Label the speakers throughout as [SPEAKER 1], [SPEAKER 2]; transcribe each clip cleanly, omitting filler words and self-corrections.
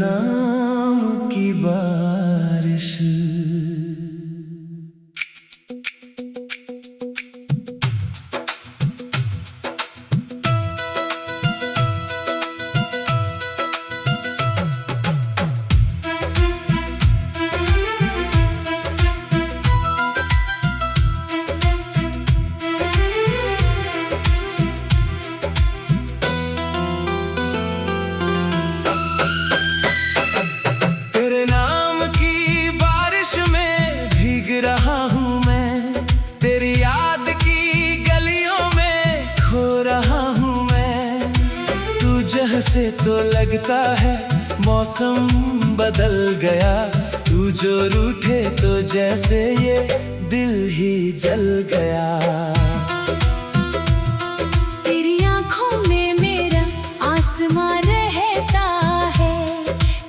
[SPEAKER 1] नाम की बारिश। तेरे नाम की बारिश में भीग रहा हूँ मैं, तेरी याद की गलियों में खो रहा हूँ मैं। तू जैसे तो लगता है मौसम बदल गया, तू जो रूठे तो जैसे ये दिल ही जल गया।
[SPEAKER 2] तेरी आँखों में मेरा आसमां रहता है,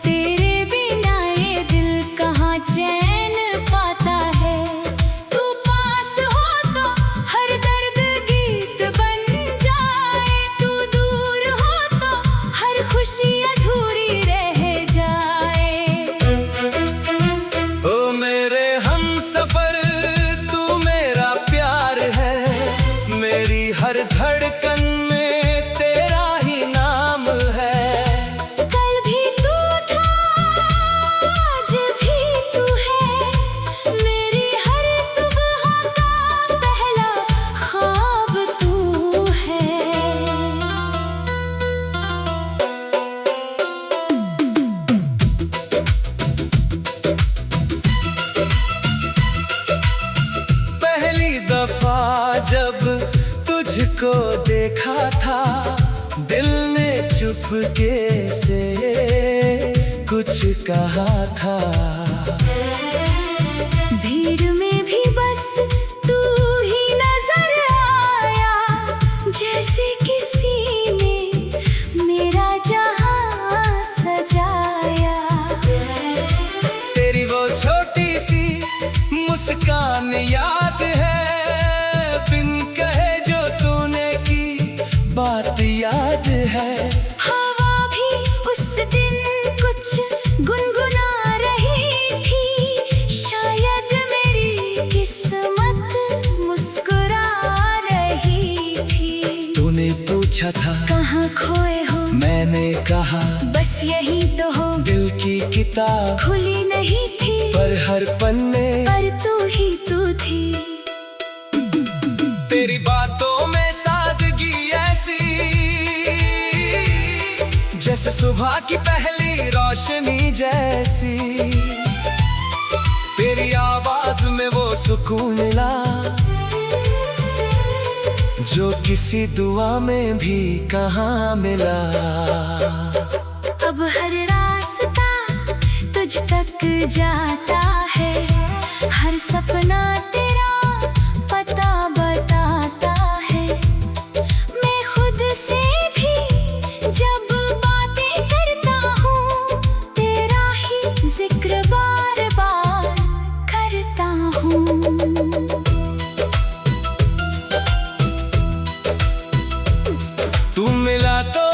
[SPEAKER 2] तेरे बिना ये दिल कहाँ चैन पाता है। तू पास हो तो हर दर्द गीत बन जाए, तू दूर हो तो हर खुशी अधूरी रह जाए।
[SPEAKER 1] ओ मेरे हमसफर तू मेरा प्यार है, मेरी हर धड़कन में तेरा ही नाम है।
[SPEAKER 2] कल भी तू था, आज भी तू है, मेरी हर सुबह का पहला ख्वाब तू है।
[SPEAKER 1] पहली दफा जब तुझको देखा था, दिल ने चुपके से कुछ कहा था।
[SPEAKER 2] भीड़ में भी बस तू ही नजर आया, जैसे किसी ने मेरा जहां सजाया।
[SPEAKER 1] तेरी वो छोटी सी मुस्कान याद है, बिन कहे जो तूने की बात याद है।
[SPEAKER 2] हवा भी उस दिन कुछ गुनगुना रही थी, शायद मेरी किस्मत मुस्कुरा रही थी।
[SPEAKER 1] तूने पूछा था
[SPEAKER 2] कहाँ खोए हो,
[SPEAKER 1] मैंने कहा
[SPEAKER 2] बस यही तो हो।
[SPEAKER 1] दिल की किताब
[SPEAKER 2] खुली नहीं थी
[SPEAKER 1] पर हर पन्ने
[SPEAKER 2] पर तू ही तू थी।
[SPEAKER 1] तेरी बातों में सादगी ऐसी, जैसे सुबह की पहली रोशनी जैसी। तेरी आवाज में वो सुकून मिला, जो किसी दुआ में भी कहाँ मिला।
[SPEAKER 2] अब हर रास्ता तुझ तक जाता है, हर सपना तेरा पता बताता है। मैं खुद से भी जब बातें करता हूँ, तेरा ही जिक्र बार बार करता हूँ।
[SPEAKER 1] तू मिला तो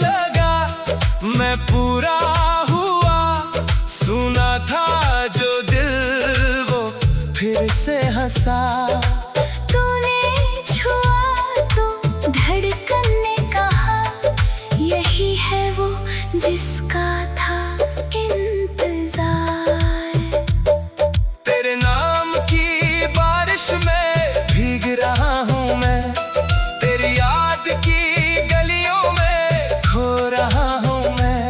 [SPEAKER 1] लगा मैं पूरा हुआ, सुना था जो दिल वो फिर से हंसा।
[SPEAKER 2] तूने छुआ तो धड़कन ने कहा, यही है वो जिसका था इंतजार।
[SPEAKER 1] तेरे नाम की बारिश में भीग रहा हूँ मैं, तेरी याद की गलियों में खो रहा हूँ मैं।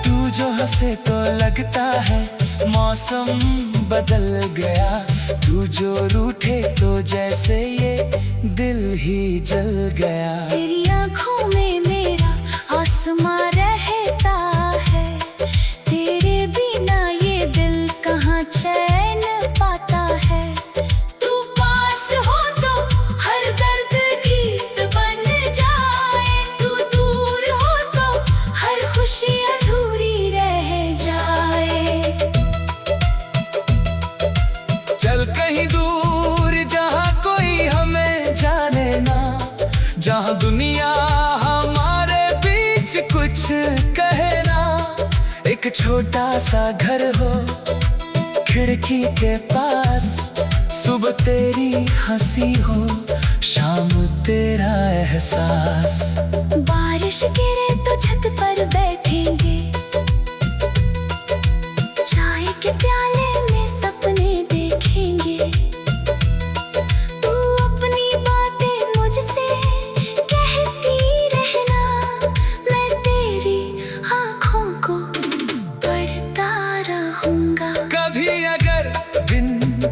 [SPEAKER 1] तू जो हंसे तो लगता है मौसम बदल गया, तू जो रूठे तो जैसे ये दिल ही जल गया।
[SPEAKER 2] तेरी आँखों में मेरा आसमां रहता है, तेरे बिना ये दिल कहाँ चैन पाता है। तू पास हो तो हर दर्द गीत बन जाए, तू दूर हो तो हर खुशी अधूरी रह जाए।
[SPEAKER 1] चल कहीं दूर जहाँ कोई हमें जाने ना, जहाँ दुनिया हमारे बीच कुछ कहे ना। छोटा सा घर हो खिड़की के पास, सुबह तेरी हंसी हो, शाम तेरा एहसास।
[SPEAKER 2] बारिश गिरे तो छत पर बैठेंगे, चाय के प्याले में सपने देखेंगे। तू अपनी बातें मुझसे कहती रहना, मैं तेरी आँखों को पढ़ता रहूंगा।
[SPEAKER 1] कभी अगर दिन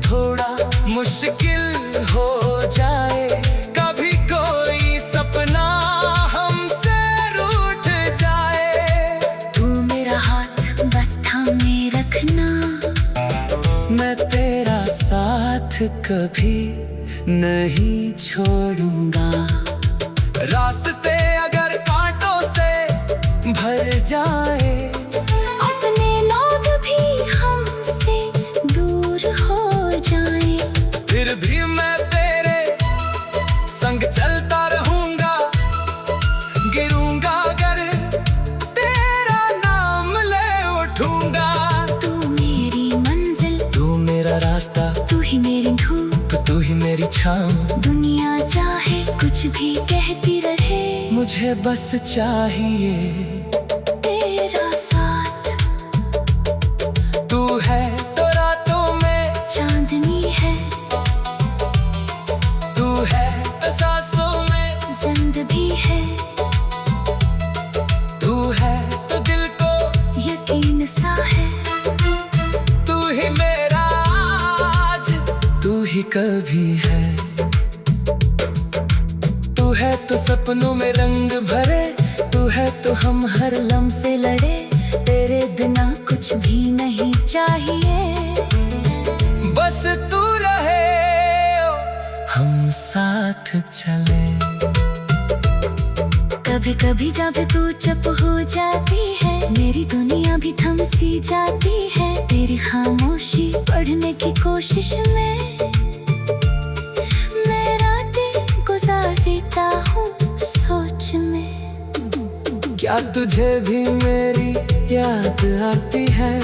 [SPEAKER 1] थोड़ा मुश्किल हो जाए, कभी कोई सपना हमसे रूठ जाए,
[SPEAKER 2] तू मेरा हाथ बस थामे रखना,
[SPEAKER 1] मैं तेरा साथ कभी नहीं छोड़ूंगा। रास्ते अगर कांटों से भर जाए,
[SPEAKER 2] अपने लोग भी हमसे दूर हो जाएं,
[SPEAKER 1] फिर भी मैं तेरे संग चलता रहूंगा। गिरूंगा अगर तेरा नाम ले उठूंगा।
[SPEAKER 2] तू मेरी मंजिल,
[SPEAKER 1] तू मेरा रास्ता,
[SPEAKER 2] तू ही मेरी धूप,
[SPEAKER 1] तू ही मेरी छाँव।
[SPEAKER 2] दुनिया चाहे कुछ भी कहती रहे,
[SPEAKER 1] मुझे बस चाहिए
[SPEAKER 2] तेरा साथ।
[SPEAKER 1] तू है तो रातों में
[SPEAKER 2] चांदनी है,
[SPEAKER 1] तू है तो सांसों में
[SPEAKER 2] जिंदगी है,
[SPEAKER 1] तू है तो दिल को
[SPEAKER 2] यकीन सा है।
[SPEAKER 1] तू ही मेरा आज, तू ही कभी है। तू है तो सपनों में रंग भरे, तू है तो हम हर लम्हे लड़े। तेरे बिना कुछ भी नहीं चाहिए, बस तू रहे हम साथ चले।
[SPEAKER 2] कभी कभी जब तू चुप हो जाती है, मेरी दुनिया भी थम सी जाती है। तेरी खामोशी पढ़ने की कोशिश में मैं रातें गुजार देता हूँ सोच में।
[SPEAKER 1] क्या तुझे भी मेरी याद आती है?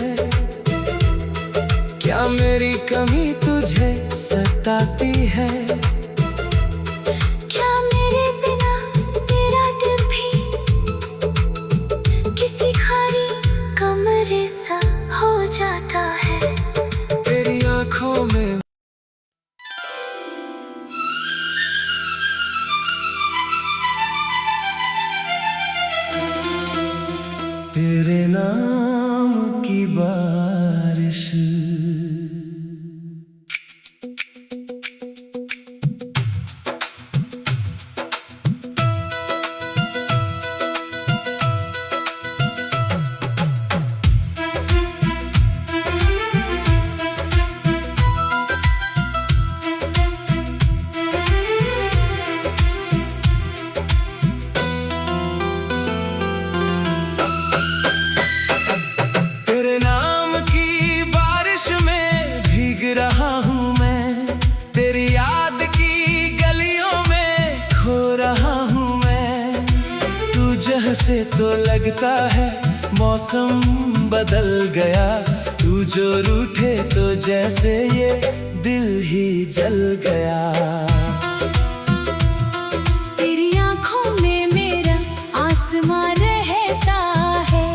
[SPEAKER 1] क्या मेरी कमी तुझे सताती है?
[SPEAKER 2] क्या मेरे बिना तेरा दिल भी किसी खाली कमरे सा हो जाता है?
[SPEAKER 1] तेरी आंखों में तेरे नाम की बारिश, तेरे नाम की बारिश में भीग रहा हूँ मैं। तेरी याद की गलियों में खो रहा हूँ मैं। तू जैसे तो लगता है मौसम बदल गया। तू जो रूठे तो जैसे ये दिल ही जल गया।
[SPEAKER 2] तेरी आंखों में मेरा आसमां रहता है,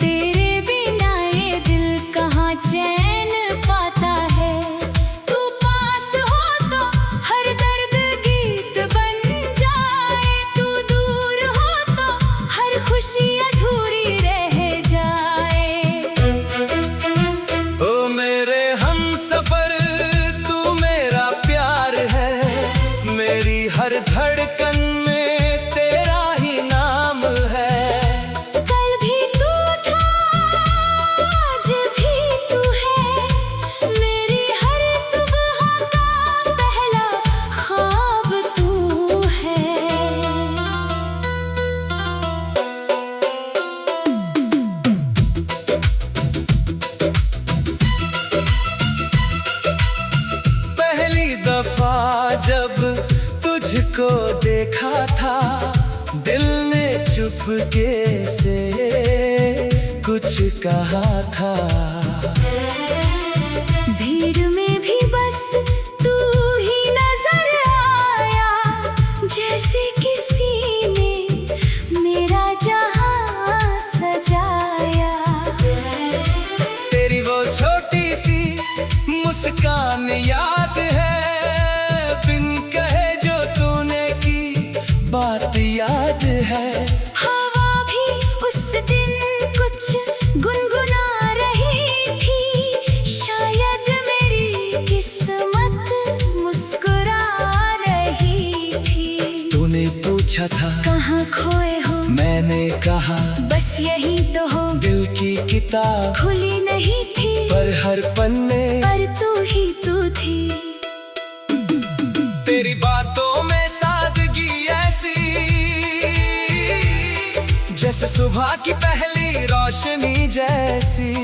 [SPEAKER 2] तेरे बिना ये दिल कहाँ चैन पाता है। तू पास हो तो हर दर्द गीत बन जाए, तू दूर हो तो हर खुशी अधूरी रह जाए।
[SPEAKER 1] ओ मेरे हमसफर, तू मेरा प्यार है। मेरी हर धड़कन में तेरा ही नाम है।
[SPEAKER 2] कल भी तू था, आज भी तू है, मेरी हर सुबह का पहला ख्वाब तू है।
[SPEAKER 1] पहली दफा जब तुझको देखा था, दिल ने चुपके से कुछ कहा था।
[SPEAKER 2] भीड़ में भी बस तू ही नजर आया, जैसे किसी ने मेरा जहां सजाया।
[SPEAKER 1] तेरी वो छोटी सी मुस्कान याद है, बिन कहे जो तूने की बात याद है।
[SPEAKER 2] हवा भी उस दिन कुछ गुनगुना रही थी, शायद मेरी किस्मत मुस्कुरा रही थी।
[SPEAKER 1] तूने पूछा था
[SPEAKER 2] कहाँ खोए हो,
[SPEAKER 1] मैंने कहा
[SPEAKER 2] बस यही तो हो।
[SPEAKER 1] दिल की किताब
[SPEAKER 2] खुली नहीं थी
[SPEAKER 1] पर हर पन्ने
[SPEAKER 2] पर तू ही तू थी।
[SPEAKER 1] तेरी बातों में सादगी ऐसी, जैसे सुबह की पहली रोशनी जैसी।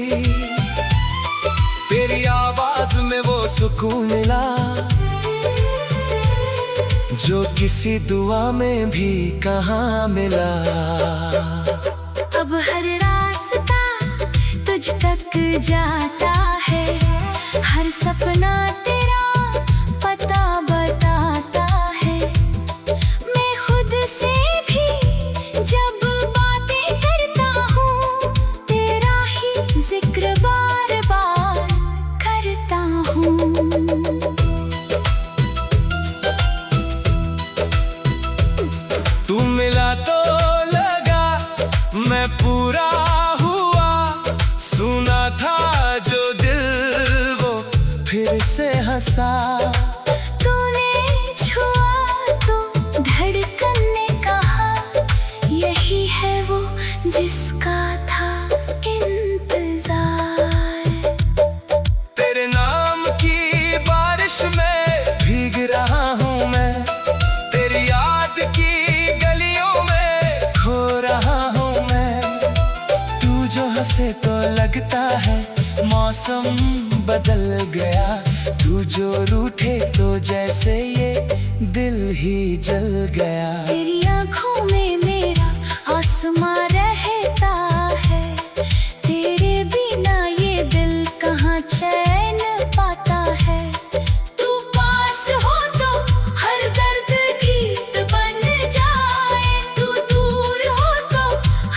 [SPEAKER 1] तेरी आवाज में वो सुकून मिला, जो किसी दुआ में भी कहाँ मिला।
[SPEAKER 2] अब हर रास्ता तुझ तक जाता है, हर सपना तेरा पता बताता है। मैं खुद से भी जब बातें करता हूँ, तेरा ही जिक्र बार बार करता हूँ।
[SPEAKER 1] तू मिला तो लगा मैं पूरा हुआ, सुना था जो दिल वो फिर से हंसा।
[SPEAKER 2] तूने छुआ तो धड़कन ने कहा, यही है वो जिसका था इंतजार।
[SPEAKER 1] तेरे नाम की बारिश में भीग रहा हूँ मैं, तेरी याद की गलियों में खो रहा हूँ मैं। तू जो हंसे तो लगता है मौसम बदल गया, तू जो रूठे तो जैसे ये दिल ही जल गया।
[SPEAKER 2] तेरी आँखों में मेरा आसमां रहता है, तेरे बिना ये दिल कहाँ चैन पाता है। तू पास हो तो हर दर्द गीत बन जाए, तू दूर हो तो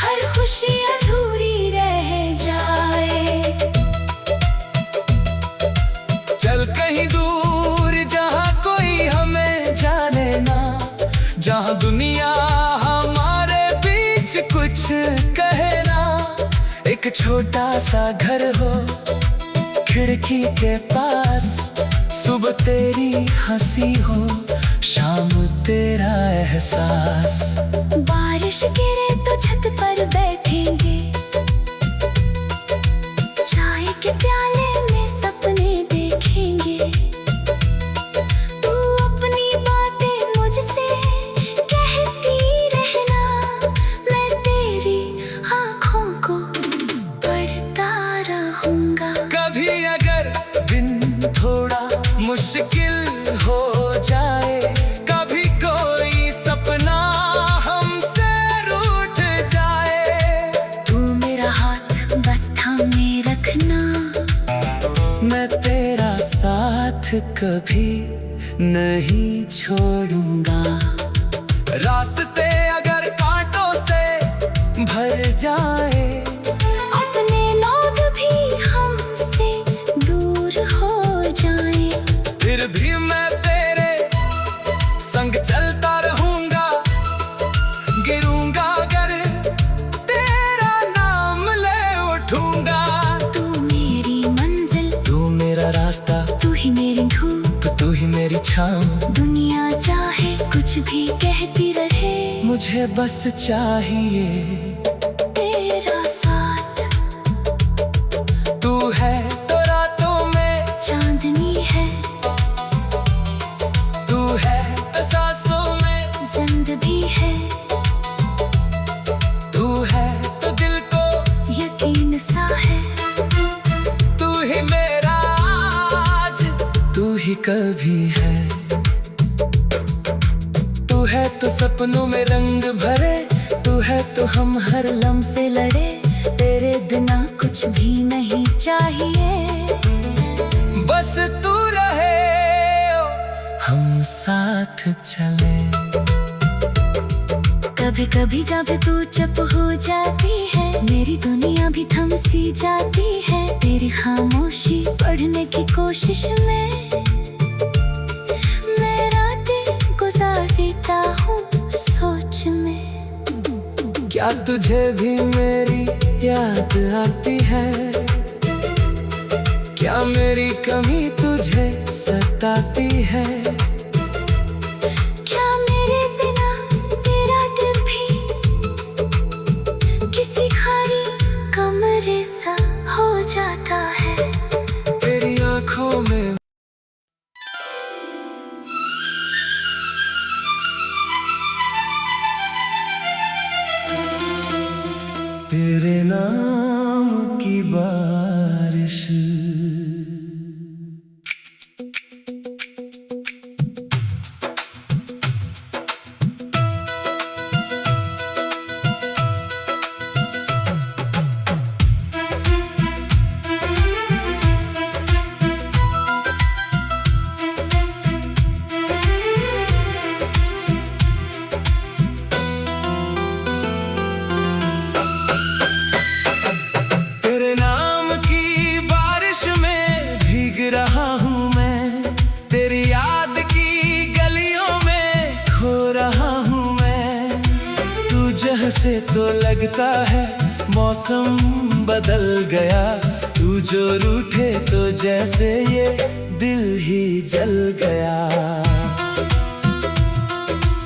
[SPEAKER 2] हर खुशी अधूरी रह जाए।
[SPEAKER 1] चल कहीं दूर जहाँ कोई हमें जाने ना, जहाँ दुनिया हमारे बीच कुछ कहे ना। एक छोटा सा घर हो खिड़की के पास, सुबह तेरी हंसी हो, शाम तेरा एहसास।
[SPEAKER 2] बारिश गिरे तो छत पर बैठेंगे, चाय के प्याले में सपने देखेंगे। तू अपनी बातें मुझसे कहती रहना, मैं तेरी आँखों को पढ़ता रहूंगा।
[SPEAKER 1] कभी अगर दिन थोड़ा मुश्किल हो जाए, कभी कोई सपना हमसे रूठ जाए,
[SPEAKER 2] तू मेरा हाथ बस थामे रखना,
[SPEAKER 1] मैं तेरा साथ कभी नहीं छोड़ूंगा। रास्ते अगर कांटों से भर जाए,
[SPEAKER 2] अपने लोग भी हमसे दूर हो जाएं,
[SPEAKER 1] फिर भी मैं तेरे संग चलता रहूंगा। गिरूंगा अगर तेरा नाम ले उठूंगा।
[SPEAKER 2] तू मेरी मंजिल,
[SPEAKER 1] तू मेरा रास्ता,
[SPEAKER 2] तू ही मेरी धूप,
[SPEAKER 1] तू ही मेरी छाँव।
[SPEAKER 2] दुनिया चाहे कुछ भी कहती रहे,
[SPEAKER 1] मुझे बस चाहिए
[SPEAKER 2] तेरा साथ।
[SPEAKER 1] तू है तो रातों में
[SPEAKER 2] चांदनी है,
[SPEAKER 1] तू है तो सांसों में
[SPEAKER 2] जिंदगी है,
[SPEAKER 1] तू है तो दिल को
[SPEAKER 2] यकीन सा है।
[SPEAKER 1] तू ही मेरा आज, तू ही कल भी है। तू है तो सपनों में रंग भरे, तू है तो हम हर लम्हे लड़े।
[SPEAKER 2] तेरे बिना कुछ भी नहीं चाहिए।
[SPEAKER 1] बस तू रहे हम साथ चले।
[SPEAKER 2] कभी कभी जब तू चुप हो जाती है, मेरी दुनिया भी थम सी जाती है। तेरी खामोशी पढ़ने की कोशिश में मैं रातें गुजार देता हूँ सोच में।
[SPEAKER 1] क्या तुझे भी मेरी याद आती है? क्या मेरी कमी तुझे सताती है?
[SPEAKER 2] क्या मेरे बिना तेरा दिल भी किसी खाली कमरे सा हो जाता है?
[SPEAKER 1] तेरी आंखों में तेरे नाम की बारिश। तेरे नाम की बारिश में भीग रहा हूँ मैं, तेरी याद की गलियों में खो रहा हूँ मैं। तू जैसे तो लगता है मौसम बदल गया, तू जो रूठे तो जैसे ये दिल ही जल गया।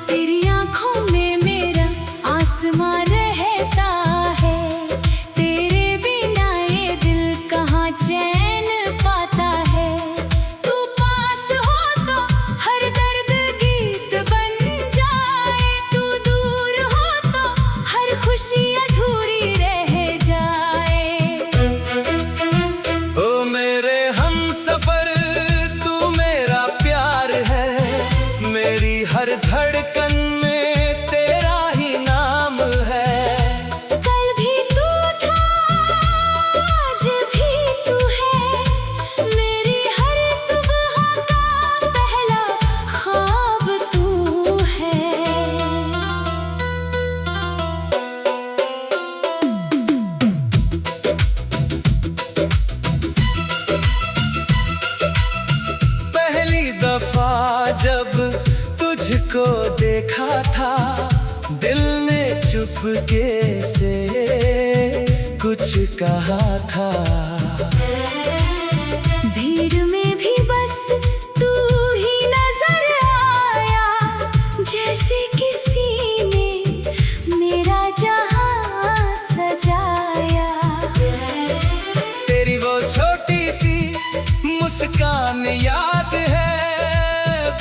[SPEAKER 2] तेरी आंखों में मेरा आसमां रहता है, तेरे बिना ये दिल कहाँ चैन पाता है। तू पास हो तो हर दर्द गीत बन जाए, तू दूर हो तो हर खुशी अधूरी रह जाए।
[SPEAKER 1] ओ मेरे हमसफर तू मेरा प्यार है, मेरी हर धड़कन में तेरा ही नाम है।
[SPEAKER 2] कल भी तू था, आज भी तू है, मेरी हर सुबह का पहला ख्वाब तू है।
[SPEAKER 1] पहली दफा जब तुझको देखा था, दिल ने चुपके से कुछ कहा था।
[SPEAKER 2] भीड़ में भी बस तू ही नजर आया, जैसे किसी ने मेरा जहां सजाया।
[SPEAKER 1] तेरी वो छोटी सी मुस्कान याद है,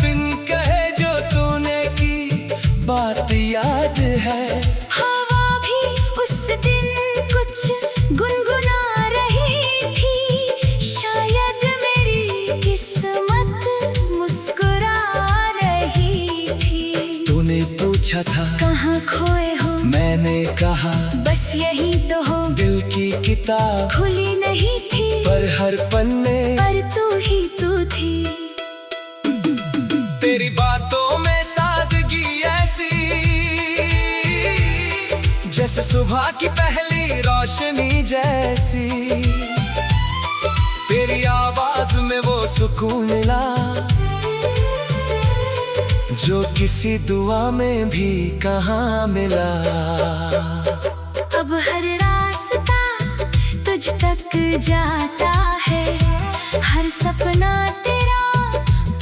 [SPEAKER 1] बिन कहे जो तूने की बात याद है।
[SPEAKER 2] हवा भी उस दिन कुछ गुनगुना रही थी, शायद मेरी किस्मत मुस्कुरा रही थी।
[SPEAKER 1] तूने पूछा था
[SPEAKER 2] कहाँ खोए हो,
[SPEAKER 1] मैंने कहा
[SPEAKER 2] बस यही तो हो।
[SPEAKER 1] दिल की किताब
[SPEAKER 2] खुली नहीं थी
[SPEAKER 1] पर हर पन्ने
[SPEAKER 2] पर तू ही तू थी।
[SPEAKER 1] तेरी बातों में सादगी ऐसी, जैसे सुबह की पहली रोशनी जैसी। तेरी आवाज में वो सुकून मिला जो किसी दुआ में भी कहाँ मिला।
[SPEAKER 2] अब हर रास्ता तुझ तक जाता है, हर सपना तेरा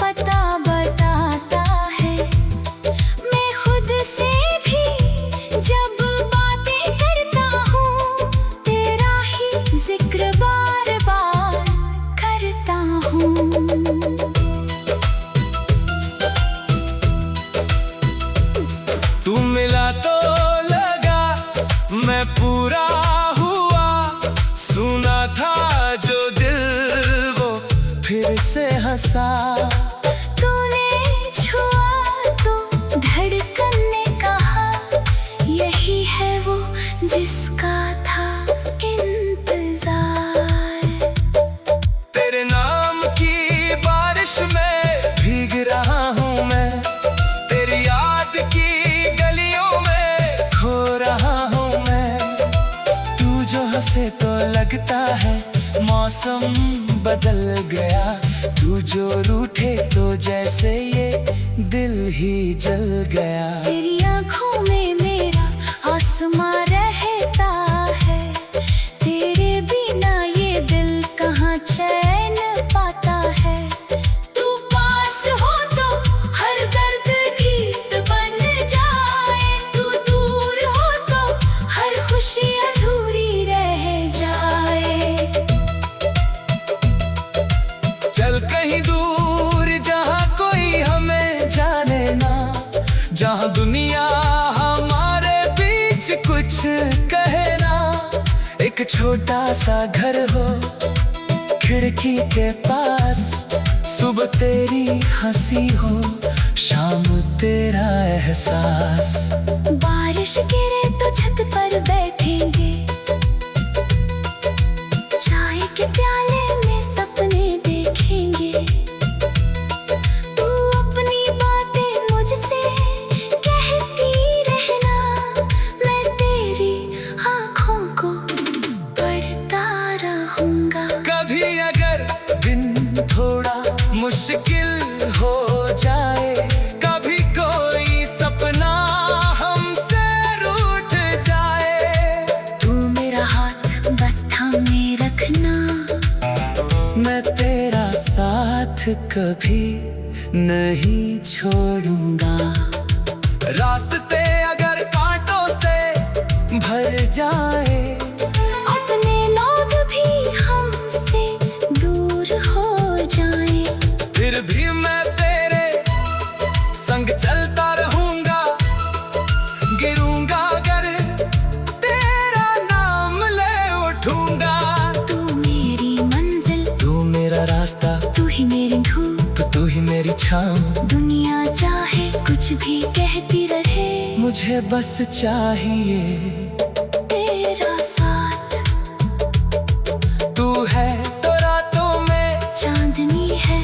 [SPEAKER 2] पता बताता है। मैं खुद से भी जब बातें करता हूँ, तेरा ही जिक्र बार बार करता हूँ।
[SPEAKER 1] तू मिला तो लगा मैं पूरा हुआ, सुना था जो दिल वो फिर से हंसा।
[SPEAKER 2] तूने छुआ तो धड़कन ने कहा, यही है वो जिसका था
[SPEAKER 1] से तो लगता है मौसम बदल गया। तू जो रूठे तो जैसे ये दिल ही जल गया।
[SPEAKER 2] तेरी आँखों में मेरा आसमां रहता है, तेरे बिना ये दिल कहाँ चैन पाता है। तू पास हो तो हर दर्द गीत बन जाए, तू दूर हो तो हर खुशी अधूरी रह जाए।
[SPEAKER 1] चल कहीं दूर जहाँ कोई हमें जाने ना, जहाँ दुनिया हमारे बीच कुछ कहे ना। एक छोटा सा घर हो खिड़की के पास, सुबह तेरी हंसी हो, शाम तेरा एहसास।
[SPEAKER 2] बारिश गिरे तो छत पर बैठेंगे, चाय के प्याले में सपने देखेंगे। तू अपनी बातें मुझसे कहती रहना, मैं तेरी आँखों को पढ़ता रहूँगा।
[SPEAKER 1] कभी अगर दिन थोड़ा मुश्किल हो जाए, कभी कोई सपना हमसे रूठ जाए,
[SPEAKER 2] तू मेरा हाथ बस थामे रखना,
[SPEAKER 1] मैं तेरा साथ कभी नहीं छोड़ूंगा। रास्ते अगर कांटों से भर जाए,
[SPEAKER 2] अपने लोग भी हमसे दूर हो जाएं,
[SPEAKER 1] फिर भी मैं तेरे संग चलता रहूंगा। गिरूंगा अगर तेरा नाम ले उठूंगा।
[SPEAKER 2] तू मेरी मंजिल,
[SPEAKER 1] तू मेरा रास्ता,
[SPEAKER 2] तू ही मेरी धूप,
[SPEAKER 1] तू ही मेरी छाँव।
[SPEAKER 2] दुनिया चाहे कुछ भी कहती रहे,
[SPEAKER 1] मुझे बस चाहिए
[SPEAKER 2] तेरा साथ।
[SPEAKER 1] तू है तो रातों में
[SPEAKER 2] चांदनी है,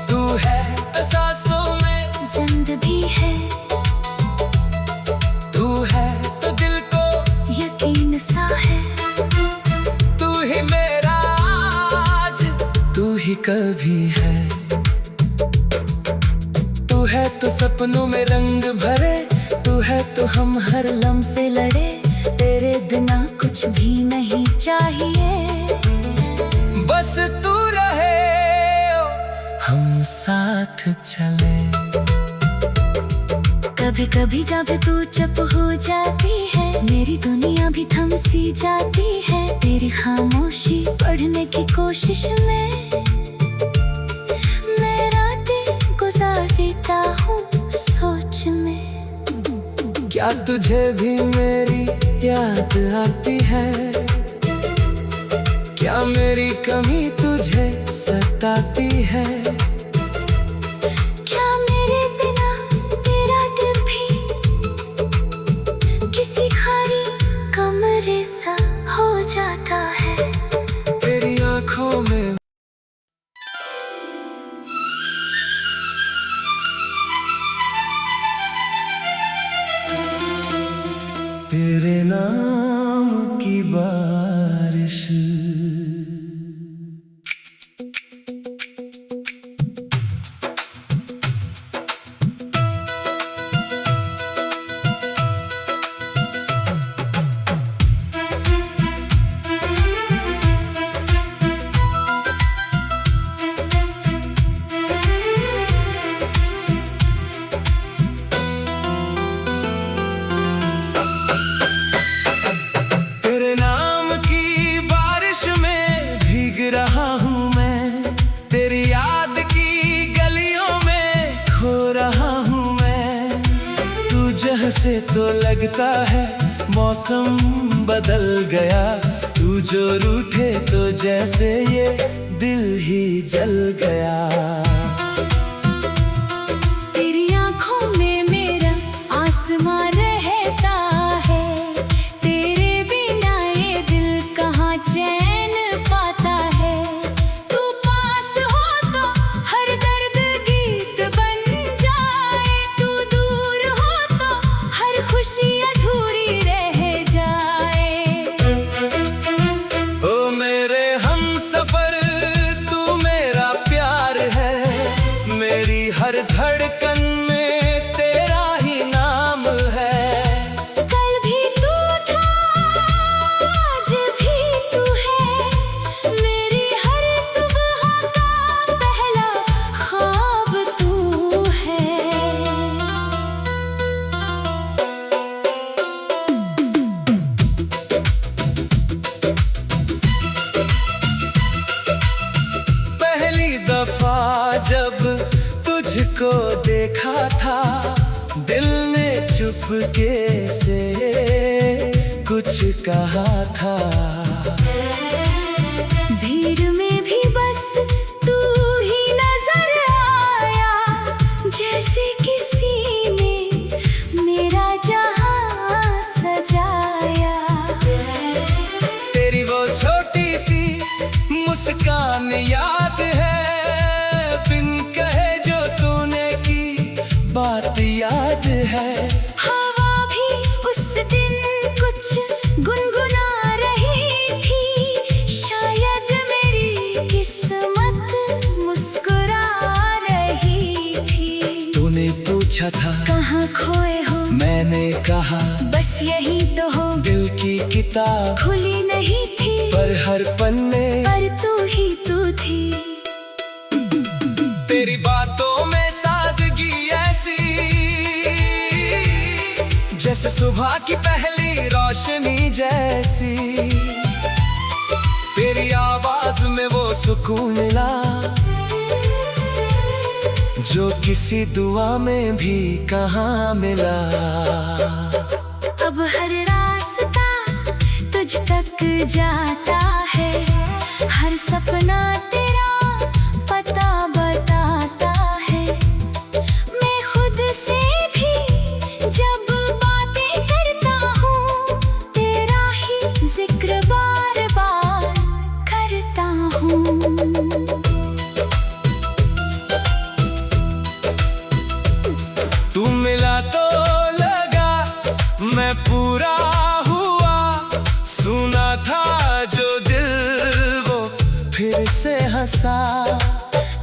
[SPEAKER 1] तू है तो सांसों में
[SPEAKER 2] जिंदगी है,
[SPEAKER 1] तू है तो दिल को
[SPEAKER 2] यकीन सा है।
[SPEAKER 1] तू ही मेरा आज, तू ही कल भी है। तू है तो सपनों में रंग भरे, तू है तो हम हर लम्हे लड़े। तेरे बिना कुछ भी नहीं चाहिए, बस तू रहे हम साथ चले।
[SPEAKER 2] कभी कभी जब तू चुप हो जाती है, मेरी दुनिया भी थम सी जाती है। तेरी खामोशी पढ़ने की कोशिश में मैं रातें गुजार देता हूँ सोच में।
[SPEAKER 1] क्या तुझे भी मेरी याद आती है? क्या मेरी कमी तुझे सताती है?
[SPEAKER 2] क्या मेरे बिना तेरा दिल भी किसी खाली कमरे सा हो जाता है?
[SPEAKER 1] तेरी आंखों में तेरे नाम की बारिश, तेरे नाम की बारिश में भीग रहा हूँ मैं। तेरी याद की गलियों में खो रहा हूँ मैं। तू जैसे तो लगता है मौसम बदल गया। तू जो रूठे तो जैसे ये दिल ही जल गया।
[SPEAKER 2] तेरी आँखों में मेरा आसमां रहता है, तेरे बिना ये दिल कहाँ चैन पाता है। तू पास हो तो हर दर्द गीत बन जाए, तू दूर हो तो हर खुशी अधूरी रह जाए।
[SPEAKER 1] जब तुझको देखा था, दिल ने चुपके से कुछ कहा था।
[SPEAKER 2] भीड़ में भी बस तू ही नजर आया, जैसे किसी ने मेरा जहां सजाया।
[SPEAKER 1] तेरी वो छोटी सी मुस्कान याद है, बिन कहे जो तूने की बात याद है।
[SPEAKER 2] हवा भी उस दिन कुछ गुनगुना रही थी, शायद मेरी किस्मत मुस्कुरा रही थी।
[SPEAKER 1] तूने पूछा था
[SPEAKER 2] कहाँ खोए हो,
[SPEAKER 1] मैंने कहा
[SPEAKER 2] बस यही तो हो।
[SPEAKER 1] दिल की किताब
[SPEAKER 2] खुली नहीं थी
[SPEAKER 1] पर हर पन्ने
[SPEAKER 2] पर तू ही तू थी।
[SPEAKER 1] तेरी बातों में सादगी ऐसी, जैसे सुबह की पहली रोशनी जैसी। तेरी आवाज में वो सुकून मिला, जो किसी दुआ में भी कहाँ मिला।
[SPEAKER 2] अब हर रास्ता तुझ तक जाता है, हर सपना तेरा पता बताता है। मैं खुद से भी जब बातें करता हूँ, तेरा ही जिक्र बार बार करता हूँ।
[SPEAKER 1] तू मिला तो लगा मैं पूरा हुआ, सुना था जो दिल वो फिर से हंसा।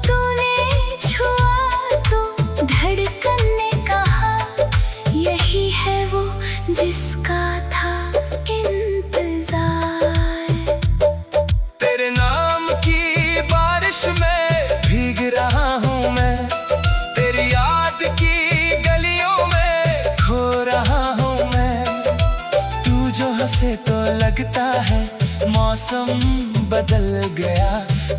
[SPEAKER 2] तूने छुआ तो धड़कन ने कहा, यही है वो जिसका था इंतजार।
[SPEAKER 1] तेरे नाम की बारिश में भीग रहा हूँ मैं, तेरी याद की गलियों में खो रहा हूँ मैं। तू जो हंसे तो लगता है मौसम बदल गया,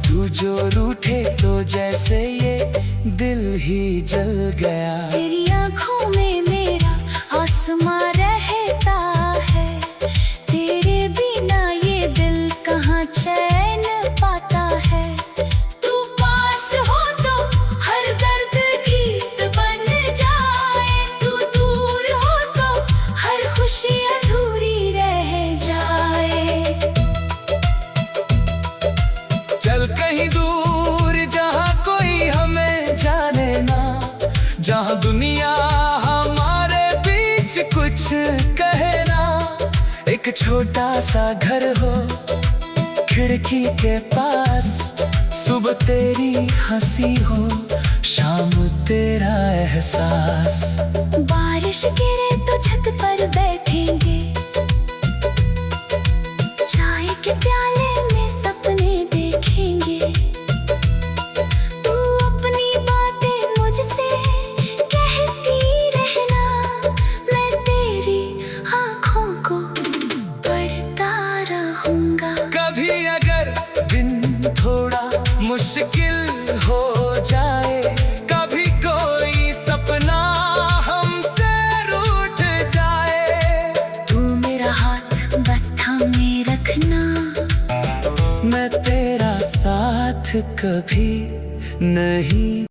[SPEAKER 1] तू जो रूठे तो जैसे ये दिल ही जल गया।
[SPEAKER 2] तेरी आँखों में मेरा आसमां रहता है, तेरे बिना ये दिल कहाँ चैन पाता है। तू पास हो तो हर दर्द गीत बन जाए, तू दूर हो तो हर खुशी अधूरी रह जाए।
[SPEAKER 1] चल कहीं दूर जहाँ कोई हमें जाने ना, जहाँ दुनिया हमारे बीच कुछ कहे ना। एक छोटा सा घर हो खिड़की के पास, सुबह तेरी हंसी हो, शाम तेरा एहसास।
[SPEAKER 2] बारिश गिरे तो छत पर बैठेंगे, चाय के प्याले में सपने देखेंगे। तू अपनी बातें मुझसे कहती रहना, मैं तेरी आँखों को पढ़ता रहूँगा।
[SPEAKER 1] कभी अगर दिन थोड़ा मुश्किल हो जाए, कभी कोई सपना हमसे रूठ जाए,
[SPEAKER 2] तू मेरा हाथ बस थामे रखना,
[SPEAKER 1] मैं तेरा साथ कभी नहीं